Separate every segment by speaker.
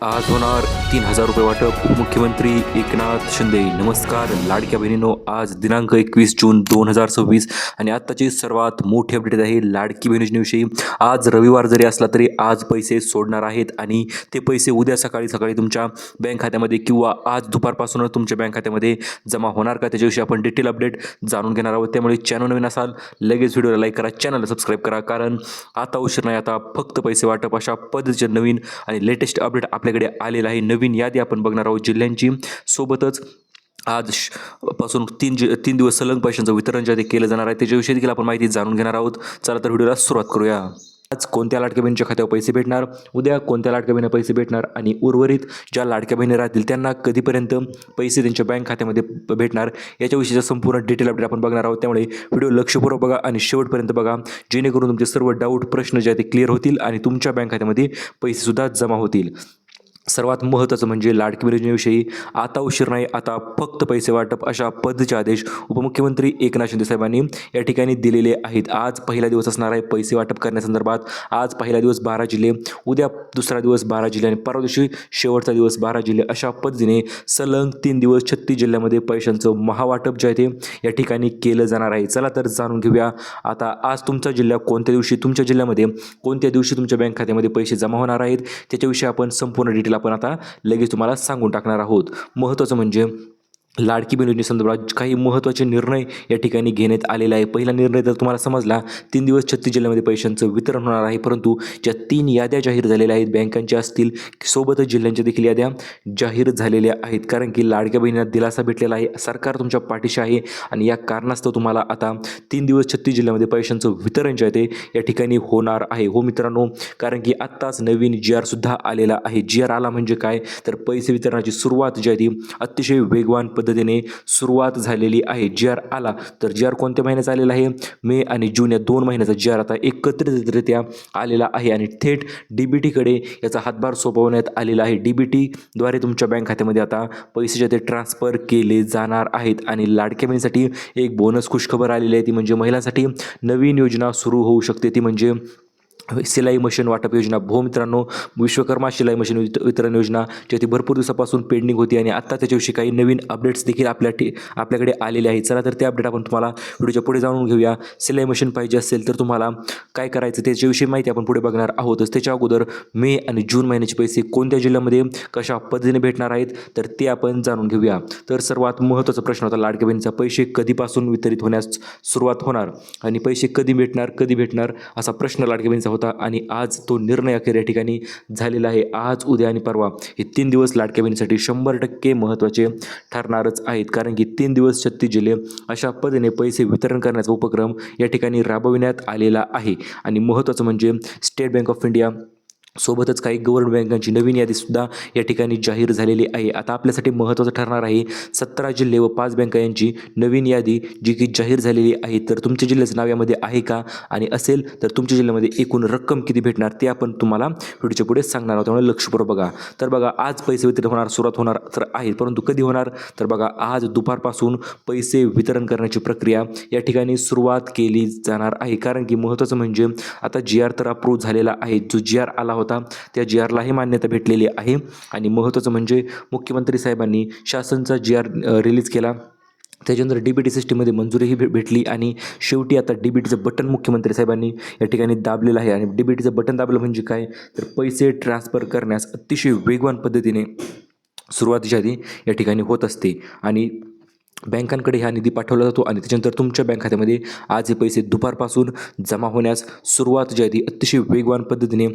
Speaker 1: आज होणार 3,000 रुपये वाटप. उपमुख्यमंत्री एकनाथ शिंदे. नमस्कार लाडक्या बहिणींनो, आज दिनांक 21 जून 2026 आणि आत्ताची सर्वात मोठी अपडेट आहे लाडकी बहीण योजनेविषयी. आज रविवार जरी असला तरी आज पैसे सोडणार आहेत आणि ते पैसे उद्या सकाळी सकाळी तुमच्या बँक खात्यामध्ये किंवा आज दुपारपासूनच तुमच्या बँक खात्यामध्ये जमा होणार का, त्याच्याविषयी आपण डिटेल अपडेट जाणून घेणार आहोत. त्यामुळे चॅनल नवीन असाल लगेच व्हिडिओला लाईक करा, चॅनलला सबस्क्राईब करा, कारण आता उशीर नाही, आता फक्त पैसे वाटप अशा पद्धतीचे नवीन आणि लेटेस्ट अपडेट आपल्याकडे आलेलं आहे. नवीन यादी आपण बघणार आहोत जिल्ह्यांची. सोबतच आज पासून तीन दिवस सलग पैशांचं वितरण जे केलं जाणार आहे त्याच्याविषयी देखील आपण माहिती जाणून घेणार आहोत. चला तर व्हिडिओला सुरुवात करूया. आज कोणत्या लाडक्या बहिणीच्या खात्यावर पैसे भेटणार, उद्या कोणत्या लाडक्या बहिणीला पैसे भेटणार आणि उर्वरित ज्या लाडक्या बहिणी राहतील त्यांना कधीपर्यंत पैसे त्यांच्या बँक खात्यामध्ये भेटणार याच्याविषयीचा संपूर्ण डिटेल अपडेट आपण बघणार आहोत. त्यामुळे व्हिडिओ लक्षपूर्वक बघा आणि शेवटपर्यंत बघा, जेणेकरून तुमचे सर्व डाऊट प्रश्न जे आहेत ते क्लिअर होतील आणि तुमच्या बँक खात्यामध्ये पैसेसुद्धा जमा होतील. सर्वात महत्त्वाचं म्हणजे लाडकी बहीण योजनेविषयी आता उशीर नाही, आता फक्त पैसे वाटप अशा पद्धतीचे आदेश उपमुख्यमंत्री एकनाथ शिंदे साहेबांनी या ठिकाणी दिलेले आहेत. आज पहिला दिवस असणार आहे पैसे वाटप करण्यासंदर्भात. आज पहिला दिवस 12 जिल्हे, उद्या दुसरा दिवस 12 जिल्हे आणि परवा दिवशी शेवटचा दिवस 12 जिल्हे, अशा पद्धतीने सलग 3 दिवस 36 जिल्ह्यामध्ये पैशांचं महावाटप जे आहे ते या ठिकाणी केलं जाणार आहे. चला तर जाणून घेऊया आता आज तुमचा जिल्हा कोणत्या दिवशी, तुमच्या जिल्ह्यामध्ये कोणत्या दिवशी तुमच्या बँक खात्यामध्ये पैसे जमा होणार आहेत त्याच्याविषयी आपण संपूर्ण डिटेल आपण आता लगेच तुम्हाला सांगून टाकणार आहोत. महत्त्वाचं म्हणजे लाडकी बहीण योजनेसंदर्भात काही महत्त्वाचे निर्णय या ठिकाणी घेण्यात आलेला आहे. पहिला निर्णय तर तुम्हाला समजला, 3 दिवस 36 जिल्ह्यामध्ये पैशांचं वितरण होणार आहे. परंतु ज्या 3 याद्या जाहीर झालेल्या आहेत बँकांच्या असतील, सोबतच जिल्ह्यांच्या देखील याद्या जाहीर झालेल्या आहेत. कारण की लाडक्या बहिणींना दिलासा भेटलेला आहे, सरकार तुमच्या पाठीशी आहे आणि या कारणास्तव तुम्हाला आता 3 दिवस 36 जिल्ह्यामध्ये पैशांचं वितरण जे आहे ते या ठिकाणी होणार आहे. हो मित्रांनो, कारण की आत्ताच नवीन GR सुद्धा आलेला आहे. GR आला म्हणजे काय, तर पैसे वितरणाची सुरुवात जी आहे ती अतिशय वेगवान पद्धतीने सुरुवात झालेली आहे. GR आला तर GR कोणत्या महिन्याचा आलेला आहे, मे आणि जून या 2 महिन्याचा GR आता एकत्रितरित्या आलेला आहे आणि थेट DBTकडे याचा हातभार सोपवण्यात आलेला आहे. DBTद्वारे तुमच्या बँक खात्यामध्ये आता पैसे जे ते ट्रान्सफर केले जाणार आहेत. आणि लाडक्या बहिणीसाठी एक बोनस खुशखबर आलेली आहे, ती म्हणजे महिलांसाठी नवीन योजना सुरू होऊ शकते, ती म्हणजे शिलाई मशीन वाटप योजना. हो मित्रांनो, विश्वकर्मा शिलाई मशीन वितरण योजना जी ती भरपूर दिवसापासून पेंडिंग होती आणि आत्ता त्याच्याविषयी काही नवीन अपडेट्स देखील आपल्याकडे आलेले आहेत. चला तर ते अपडेट आपण तुम्हाला व्हिडिओच्या पुढे जाणून घेऊया. शिलाई मशीन पाहिजे असेल तर तुम्हाला काय करायचं त्याच्याविषयी माहिती आपण पुढे बघणार आहोतच. त्याच्या अगोदर मे आणि जून महिन्याचे पैसे कोणत्या जिल्ह्यामध्ये कशा पद्धतीने भेटणार आहेत तर ते आपण जाणून घेऊया. तर सर्वात महत्त्वाचा प्रश्न होता लाडक्या बहिणीचा, पैसे कधीपासून वितरित होण्यास सुरुवात होणार आणि पैसे कधी भेटणार असा प्रश्न लाडक्या बहिणीचा होता. आणि आज तो निर्णय अखेर या ठिकाणी झालेला आहे. आज, उद्या आणि परवा हे 3 दिवस लाडक्या बहिणीसाठी 100% महत्त्वाचे ठरणारच आहेत. कारण की 3 दिवस 36 जिल्हे अशा पद्धतीने पैसे वितरण करण्याचा उपक्रम या ठिकाणी राबविण्यात आलेला आहे. आणि महत्त्वाचं म्हणजे स्टेट बँक ऑफ इंडिया सोबतच काही गव्हर्नमेंट बँकांची नवीन यादीसुद्धा या ठिकाणी जाहीर झालेली आहे. आता आपल्यासाठी महत्त्वाचं ठरणार आहे 17 जिल्हे व 5 बँका यांची नवीन यादी जी की जाहीर झालेली आहे. तर तुमच्या जिल्ह्याचं नाव यामध्ये आहे का, आणि असेल तर तुमच्या जिल्ह्यामध्ये एकूण रक्कम किती भेटणार ते आपण तुम्हाला व्हिडिओच्या पुढे सांगणार आहोत. त्यामुळे लक्षपूर्वक बघा. तर बघा, आज पैसे वितरण सुरुवात होणार तर आहे, परंतु कधी होणार तर बघा, आज दुपारपासून पैसे वितरण करण्याची प्रक्रिया या ठिकाणी सुरुवात केली जाणार आहे. कारण की महत्त्वाचं म्हणजे आता GR तर अप्रूव्ह झालेला आहे. जो GR आला होता त्या GRलाही मान्यता भेटलेली आहे. आणि महत्त्वाचं म्हणजे मुख्यमंत्री साहेबांनी शासनचा GR रिलीज केला, त्याच्यानंतर DBT सिस्टीममध्ये मंजुरीही भेटली आणि शेवटी आता DBTचं बटन मुख्यमंत्री साहेबांनी या ठिकाणी दाबलेलं आहे. आणि DBTचं बटन दाबलं म्हणजे काय, तर पैसे ट्रान्सफर करण्यास अतिशय वेगवान पद्धतीने सुरुवातीच्या आधी या ठिकाणी होत असते आणि बँकांकडे हा निधी पाठवला जातो आणि त्याच्यानंतर तुमच्या बँक खात्यामध्ये आज हे पैसे दुपारपासून जमा होण्यास सुरुवात जी आहे ती अतिशय वेगवान पद्धतीने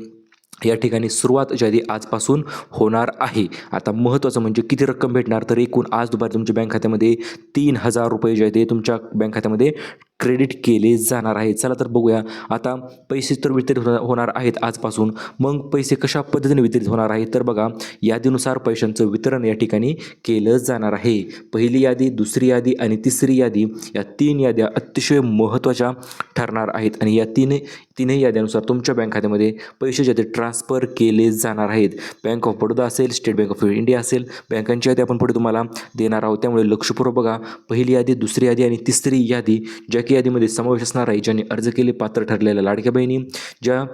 Speaker 1: या ठिकाणी सुरुवात जी आहे आजपासून होणार आहे. आता महत्त्वाचं म्हणजे किती रक्कम भेटणार, तर एकूण आज दुपारी तुमच्या बँक खात्यामध्ये 3,000 रुपये जे आहे ते तुमच्या बँक खात्यामध्ये क्रेडिट केले जाणार आहे. चला तर बघूया. आता पैसे तर वितरित होणार आहेत आजपासून, मग पैसे कशा पद्धतीने वितरित होणार आहेत तर बघा, यादीनुसार पैशांचं वितरण या ठिकाणी केलं जाणार आहे. पहिली यादी, दुसरी यादी आणि तिसरी यादी या 3 याद्या अतिशय महत्त्वाच्या ठरणार आहेत. आणि या तीनही याद्यानुसार तुमच्या बँक खात्यामध्ये पैसे जे ते ट्रान्सफर केले जाणार आहेत. बँक ऑफ बडोदा असेल, स्टेट बँक ऑफ इंडिया असेल, बँकांची यादी आपण पुढे तुम्हाला देणार आहोत. त्यामुळे लक्षपूर्वक बघा, पहिली यादी, दुसरी यादी आणि तिसरी यादी ज्या की यादीमध्ये समावेश असणार आहे ज्यांनी अर्ज केले पात्र ठरलेल्या लाडक्या बहिणी, ज्या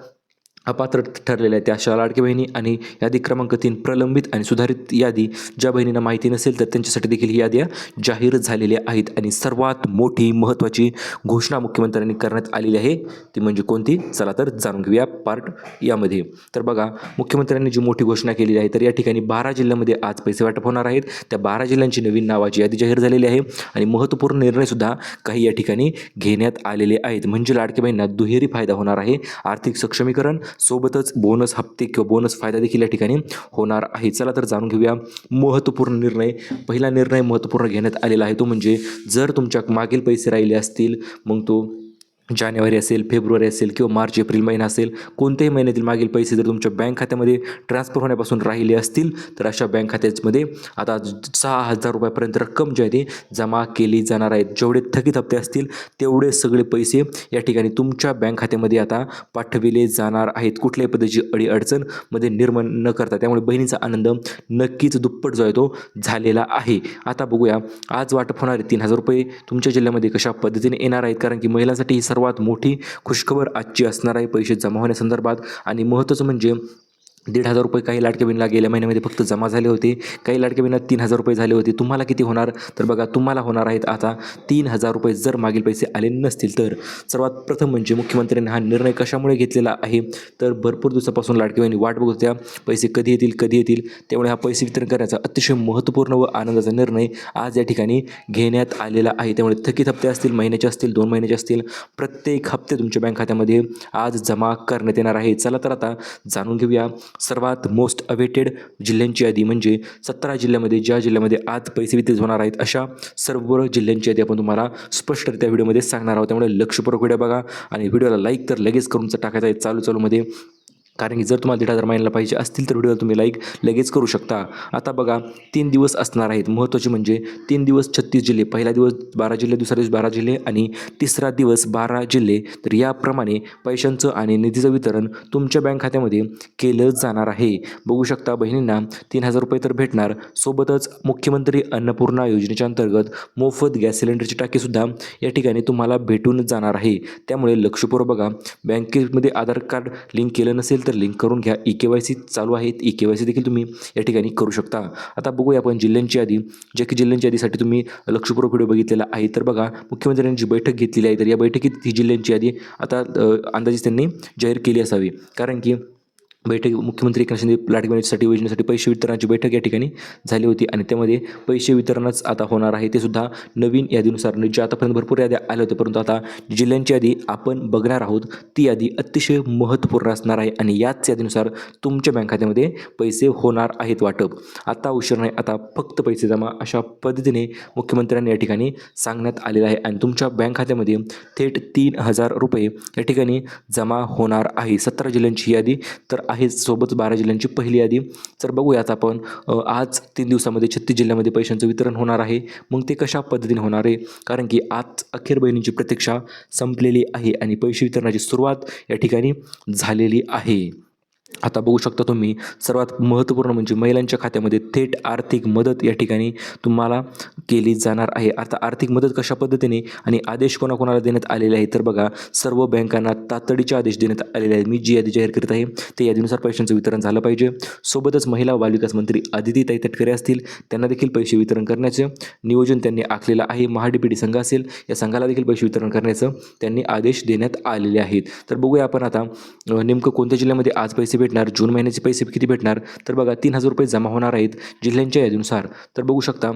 Speaker 1: अपात्र ठरलेल्या आहेत त्या अशा लाडक्या बहिणी आणि यादी क्रमांक 3 प्रलंबित आणि सुधारित यादी ज्या बहिणींना माहिती नसेल तर त्यांच्यासाठी देखील ही याद्या जाहीर झालेल्या आहेत. आणि सर्वात मोठी महत्त्वाची घोषणा मुख्यमंत्र्यांनी करण्यात आलेली आहे ती म्हणजे कोणती, चला तर जाणून घेऊया पार्ट यामध्ये. तर बघा, मुख्यमंत्र्यांनी जी मोठी घोषणा केलेली आहे तर या ठिकाणी 12 जिल्ह्यांमध्ये आज पैसे वाटप होणार आहेत. त्या 12 जिल्ह्यांची नवीन नावाची यादी जाहीर झालेली आहे आणि महत्त्वपूर्ण निर्णयसुद्धा काही या ठिकाणी घेण्यात आलेले आहेत. म्हणजे लाडक्या बहिणींना दुहेरी फायदा होणार आहे. आर्थिक सक्षमीकरण सोबतच बोनस हप्ते किंवा बोनस फायदा देखील या ठिकाणी होणार आहे. चला तर जाणून घेऊया महत्त्वपूर्ण निर्णय. पहिला निर्णय महत्त्वपूर्ण घेण्यात आलेला आहे तो म्हणजे जर तुमच्या मागील पैसे राहिले असतील, मग तो जानेवारी असेल, फेब्रुवारी असेल किंवा मार्च एप्रिल महिना असेल, कोणत्याही महिन्यातील मागील पैसे जर तुमच्या बँक खात्यामध्ये ट्रान्सफर होण्यापासून राहिले असतील तर अशा बँक खात्यामध्ये आता 6,000 रुपयापर्यंत रक्कम जी आहे ती जमा केली जाणार आहे. जेवढे थकीत हप्ते असतील तेवढे सगळे पैसे या ठिकाणी तुमच्या बँक खात्यामध्ये आता पाठविले जाणार आहेत, कुठल्याही पद्धतीची अडीअडचण मध्ये निर्माण न करता. त्यामुळे बहिणीचा आनंद नक्कीच दुप्पट जो आहे तो झालेला आहे. आता बघूया आज वाटप होणारे 3,000 रुपये तुमच्या जिल्ह्यामध्ये कशा पद्धतीने येणार आहेत, कारण की महिलांसाठी ही सर्वात मोठी खुशखबर आजची असणार आहे पैसे जमा होण्यासंदर्भात. आणि महत्त्वाचं म्हणजे 1,500 रुपये काही लाडक्या बहिणीला गेल्या महिन्यामध्ये फक्त जमा झाले होते, काही लाडक्या बहिणीला 3,000 रुपये झाले होते. तुम्हाला किती होणार, तर बघा तुम्हाला होणार आहेत आता 3,000 रुपये जर मागील पैसे आले नसतील तर. सर्वात प्रथम म्हणजे मुख्यमंत्र्यांनी हा निर्णय कशामुळे घेतलेला आहे, तर भरपूर दिवसापासून लाडक्या बहिणी वाट बघत होत्या पैसे कधी येतील कधी येतील, त्यामुळे हा पैसे वितरण करण्याचा अतिशय महत्त्वपूर्ण व आनंदाचा निर्णय आज या ठिकाणी घेण्यात आलेला आहे. त्यामुळे थकीत हप्ते असतील, महिन्याचे असतील, 2 महिन्याचे असतील, प्रत्येक हप्ते तुमच्या बँक खात्यामध्ये आज जमा करण्यात येणार आहे. चला तर आता जाणून घेऊया सर्वात मोस्ट अवेटेड जिल्ह्यांची यादी, म्हणजे 17 जिल्ह्यामध्ये ज्या जिल्ह्यामध्ये आज पैसे वितरित होणार आहेत अशा सर्व जिल्ह्यांची यादी आपण तुम्हाला स्पष्टरित्या व्हिडिओमध्ये सांगणार आहोत. त्यामुळे लक्षपूर्वक व्हिडिओ बघा आणि व्हिडिओला लाईक तर लगेच करून टाकायचा आहे चालूमध्ये, कारण की जर तुम्हाला 1,500 महिन्याला पाहिजे असतील तर व्हिडिओला तुम्ही लाईक लगेच करू शकता. आता बघा 3 दिवस असणार आहेत. महत्त्वाचे म्हणजे 3 दिवस 36 जिल्हे, पहिला दिवस 12 जिल्हे, दुसरा दिवस 12 जिल्हे आणि तिसरा दिवस 12 जिल्हे. तर याप्रमाणे पैशांचं आणि निधीचं वितरण तुमच्या बँक खात्यामध्ये केलं जाणार आहे. बघू शकता बहिणींना 3,000 रुपये तर भेटणार, सोबतच मुख्यमंत्री अन्नपूर्णा योजनेच्या अंतर्गत मोफत गॅस सिलेंडरची टाकीसुद्धा या ठिकाणी तुम्हाला भेटून जाणार आहे. त्यामुळे लक्षपूर्वक बघा, बँकेमध्ये आधार कार्ड लिंक केलं नसेल तर लिंक करून घ्या. EKYC चालू आहे, EKYC देखील तुम्ही या ठिकाणी करू शकता. आता बघूया आपण जिल्ह्यांची यादी, जे की जिल्ह्यांची यादीसाठी तुम्ही लक्षपूर्वक व्हिडिओ बघितलेला आहे. तर बघा मुख्यमंत्र्यांनी जी बैठक घेतलेली आहे तर या बैठकीत ही जिल्ह्यांची यादी आता अंदाजे त्यांनी जाहीर केली असावी, कारण की बैठक मुख्यमंत्री एकनाथ शिंदे लाडकी बहिणीसाठी योजनेसाठी पैसे वितरणाची बैठक या ठिकाणी झाली होती आणि त्यामध्ये पैसे वितरणच आता होणार आहे. ते सुद्धा नवीन यादीनुसार, जे आतापर्यंत भरपूर याद्या आल्या होत्या परंतु आता जिल्ह्यांची यादी आपण बघणार आहोत ती यादी अतिशय महत्त्वपूर्ण असणार आहे आणि याच यादीनुसार तुमच्या बँक खात्यामध्ये पैसे होणार आहेत वाटप. आता उशीर नाही, आता फक्त पैसे जमा, अशा पद्धतीने मुख्यमंत्र्यांनी या ठिकाणी सांगण्यात आलेलं आहे आणि तुमच्या बँक खात्यामध्ये थेट 3,000 रुपये या ठिकाणी जमा होणार आहे. 17 जिल्ह्यांची यादी तर आहे, सोबत 12 जिल्ह्यांची पहिली यादी. तर बघूयात आपण आज 3 दिवसामध्ये 36 जिल्ह्यामध्ये पैशांचं वितरण होणार आहे. मग ते कशा पद्धतीने होणार आहे, कारण की आज अखेर बहिणींची प्रतीक्षा संपलेली आहे आणि पैसे वितरणाची सुरुवात या ठिकाणी झालेली आहे. आता बघू शकता तुम्ही सर्वात महत्त्वपूर्ण म्हणजे महिलांच्या खात्यामध्ये थेट आर्थिक मदत या ठिकाणी तुम्हाला केली जाणार आहे. आता आर्थिक मदत कशा पद्धतीने आणि आदेश कोणाकोणाला देण्यात आलेले आहे, तर बघा सर्व बँकांना तातडीचे आदेश देण्यात आलेले आहेत. मी जी यादी जाहीर करत आहे ते यादीनुसार पैशांचं वितरण झालं पाहिजे. सोबतच महिला व बालविकास मंत्री आदितीताई तटकरे असतील, त्यांना देखील पैसे वितरण करण्याचे नियोजन त्यांनी आखलेलं आहे. महाडीपीडी संघ असेल, या संघाला देखील पैसे वितरण करण्याचं त्यांनी आदेश देण्यात आलेले आहेत. तर बघूया आपण आता नेमकं कोणत्या जिल्ह्यामध्ये आज पैसे भेटणार, जून महिन्याचे पैसे किती भेटणार, तर बघा 3,000 रुपये जमा होणार आहेत जिल्ह्यांच्या यादीनुसार. तर बघू शकता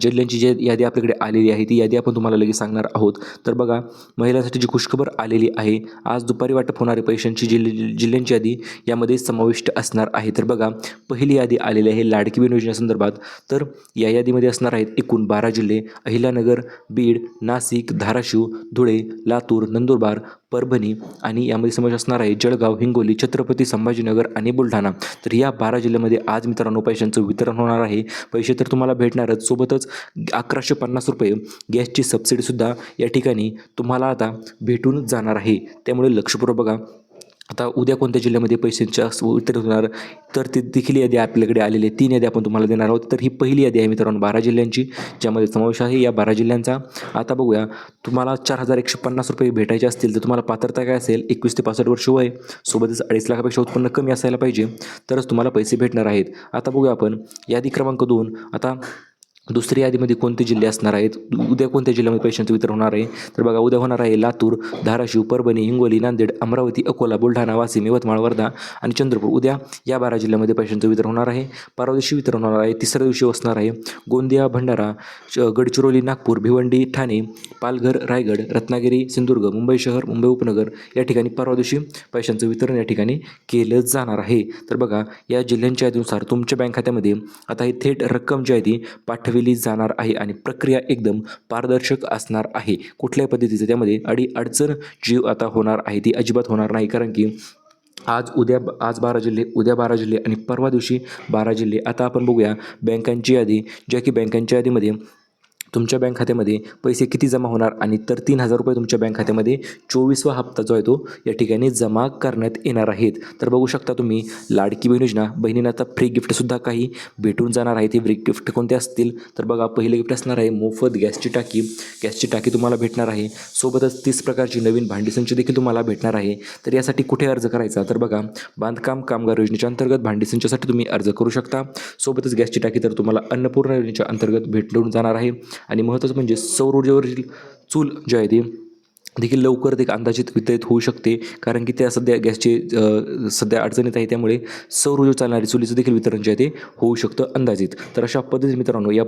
Speaker 1: जिल्ह्यांची जी यादी आपल्याकडे आलेली आहे ती यादी आपण तुम्हाला लगेच सांगणार आहोत. तर बघा महिलांसाठी जी खुशखबर आलेली आहे, आज दुपारी वाटप होणारे पैशांची जिल्ह्यांची यादी यामध्ये समाविष्ट असणार आहे. तर बघा पहिली यादी आलेली आहे लाडकी बहीण योजनेसंदर्भात. तर या यादीमध्ये असणार आहेत एकूण 12 जिल्हे: अहिल्यानगर, बीड, नाशिक, धाराशिव, धुळे, लातूर, नंदुरबार, परभणी आणि यामध्ये समावेश असणार आहे जळगाव, हिंगोली, छत्रपती संभाजीनगर आणि बुलढाणा. तर या 12 जिल्ह्यामध्ये आज मित्रांनो पैशांचं वितरण होणार आहे. पैसे तर तुम्हाला भेटणारच, सोबतच 1,150 रुपये गॅसची सबसिडीसुद्धा या ठिकाणी तुम्हाला आता भेटून जाणार आहे. त्यामुळे लक्षपूर्वक बघा, आता उद्या कोणत्या जिल्ह्यामध्ये पैशांच्या वितरण होणार तर ते देखील यादी आपल्याकडे आलेली आहे. 3 यादी आपण तुम्हाला देणार आहोत. तर ही पहिली यादी आहे मित्रांनो 12 जिल्ह्यांची, ज्यामध्ये समावेश आहे या 12 जिल्ह्यांचा. आता बघूया, तुम्हाला 4,150 रुपये भेटायचे असतील तर तुम्हाला पात्रता काय असेल, 21 ते 65 वर्ष वय, सोबतच 2.5 लाखापेक्षा उत्पन्न कमी असायला पाहिजे, तरच तुम्हाला पैसे भेटणार आहेत. आता बघूया आपण यादी क्रमांक 2. आता दुसरी यादीमध्ये कोणते जिल्हे असणार आहेत, उद्या कोणत्या जिल्ह्यामध्ये पैशांचं वितरण होणार आहे, तर बघा उद्या होणार आहे लातूर, धाराशिव, परभणी, हिंगोली, नांदेड, अमरावती, अकोला, बुलढाणा, वाशिम, यवतमाळ, वर्धा आणि चंद्रपूर. उद्या या 12 जिल्ह्यामध्ये पैशांचं वितरण होणार आहे. परवा दिवशी वितरण होणार आहे. तिसऱ्या दिवशी असणार आहे गोंदिया, भंडारा, गडचिरोली, नागपूर, भिवंडी, ठाणे, पालघर, रायगड, रत्नागिरी, सिंधुदुर्ग, मुंबई शहर, मुंबई उपनगर या ठिकाणी परवा दिवशी पैशांचं वितरण या ठिकाणी केलं जाणार आहे. तर बघा, या जिल्ह्यांच्या यादीनुसार तुमच्या बँक खात्यामध्ये आता ही थेट रक्कम जी आहे ती पाठविली जाणार आहे आणि प्रक्रिया एकदम पारदर्शक असणार आहे. कुठल्याही पद्धतीचं त्यामध्ये अडचण जी आता होणार आहे ती अजिबात होणार नाही, कारण की आज 12 जिल्हे, उद्या 12 जिल्हे आणि परवा दिवशी 12 जिल्हे. आता आपण बघूया बँकांची यादी, ज्या की बँकांच्या यादीमध्ये तुमच्या बँक खात्यामध्ये पैसे किती जमा होणार आणि तर 3,000 रुपये तुमच्या बँक खात्यामध्ये 24वा हप्ता जो आहे तो या ठिकाणी जमा करण्यात येणार आहेत. तर बघू शकता तुम्ही, लाडकी बहीण योजना, बहिणींना आता फ्री गिफ्टसुद्धा काही भेटून जाणार आहे. ती फ्री गिफ्ट कोणते असतील तर बघा, पहिलं गिफ्ट असणार आहे मोफत गॅसची टाकी तुम्हाला भेटणार आहे. सोबतच 30 प्रकारची नवीन भांडीसंच देखील तुम्हाला भेटणार आहे. तर यासाठी कुठे अर्ज करायचा, तर बघा, बांधकाम कामगार योजनेच्या अंतर्गत भांडीसंचासाठी तुम्ही अर्ज करू शकता. सोबतच गॅसची टाकी तर तुम्हाला अन्नपूर्णा योजनेच्या अंतर्गत भेटून जाणार आहे. आणि महत्त्वाचं म्हणजे सौर ऊर्जेवरील चूल जी आहे ती देखील लवकर अंदाजित वितरित होऊ शकते, कारण की त्या सध्या गॅसची सध्या अडचणीत आहे, त्यामुळे सौर ऊर्जेवर चालणारी चुलीचं देखील वितरण जे आहे ते होऊ शकतं अंदाजित. तर अशा पद्धतीने मित्रांनो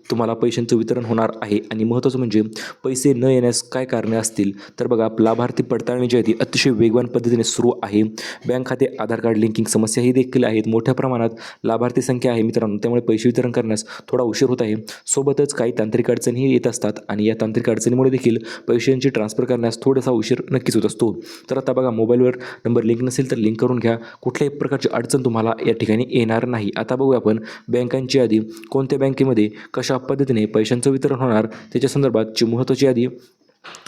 Speaker 1: तुम्हाला पैशांचं वितरण होणार आहे. आणि महत्त्वाचं म्हणजे पैसे न येण्यास काय कारणे असतील, तर बघा, लाभार्थी पडताळणी जी आहे ती अतिशय वेगवान पद्धतीने सुरू आहे. बँक खाते आधार कार्ड लिंकिंग समस्या ही देखील आहेत. मोठ्या प्रमाणात लाभार्थी संख्या आहे मित्रांनो, त्यामुळे पैसे वितरण करण्यास थोडा उशीर होत आहे. सोबतच काही तांत्रिक अडचणीही येत असतात आणि या तांत्रिक अडचणीमुळे देखील पैशांची ट्रान्सफर करण्यास थोडासा उशीर नक्कीच होत असतो. तर आता बघा, मोबाईलवर नंबर लिंक नसेल तर लिंक करून घ्या. कुठल्याही प्रकारची अडचण तुम्हाला या ठिकाणी येणार नाही. आता बघूया आपण बँकांची यादी, कोणत्या बँकेमध्ये कशा पद्धतीने पैशांचं वितरण होणार त्याच्या संदर्भातची महत्त्वाची यादी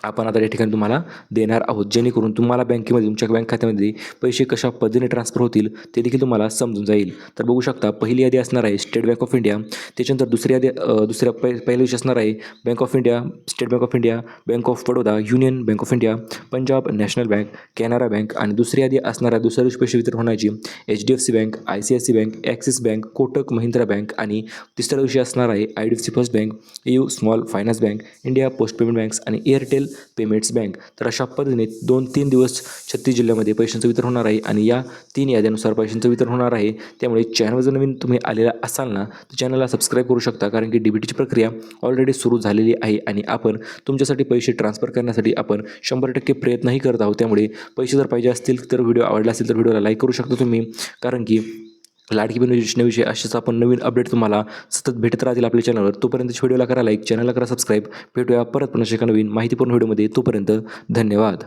Speaker 1: आपण आता या ठिकाणी तुम्हाला देणार आहोत, जेणेकरून तुम्हाला बँकेमध्ये तुमच्या बँक खात्यामध्ये पैसे कशा पद्धतीने ट्रान्सफर होतील ते देखील तुम्हाला समजून जाईल. तर बघू शकता, पहिली यादी असणार आहे स्टेट बँक ऑफ इंडिया. त्याच्यानंतर दुसरी यादी पहिल्या दिवशी असणार आहे bank of India, state bank of India, bank of Baroda, union bank of India, Punjab national bank, Canara bank. आणि दुसरी यादी असणार आहे दुसऱ्या दिवशी पैसे वितरण होण्याची HDFC bank, ICICI bank, axis bank, Kotak Mahindra bank. आणि तिसऱ्या दिवशी असणार आहे IDFC first bank, EU small finance bank, India post payment banks आणि एअरटेल पेमेंट्स बँक. तर अशा पद्धतीने 2-3 दिवस 36 जिल्ह्यामध्ये पैशांचं वितरण होणार आहे आणि या 3 याद्यानुसार पैशांचं वितरण होणार आहे. त्यामुळे चॅनलवर जर नवीन तुम्ही आलेला असाल ना, तर चॅनलला सबस्क्राईब करू शकता, कारण की DBTची प्रक्रिया ऑलरेडी सुरू झालेली आहे आणि आपण तुमच्यासाठी पैसे ट्रान्सफर करण्यासाठी आपण 100% प्रयत्नही करत आहोत. त्यामुळे पैसे जर पाहिजे असतील तर व्हिडिओ आवडला असेल तर व्हिडिओला लाईक करू शकता तुम्ही, कारण की लाडकी बहीण योजनेविषयी असेच आपण नवीन अपडेट तुम्हाला सतत भेटत राहतील आपल्या चॅनलवर. तोपर्यंत व्हिडिओला करा लाईक, चॅनलला करा सबस्क्राईब. भेटूया परत पुन्हा एका नवीन माहितीपूर्ण व्हिडिओमध्ये. तोपर्यंत धन्यवाद.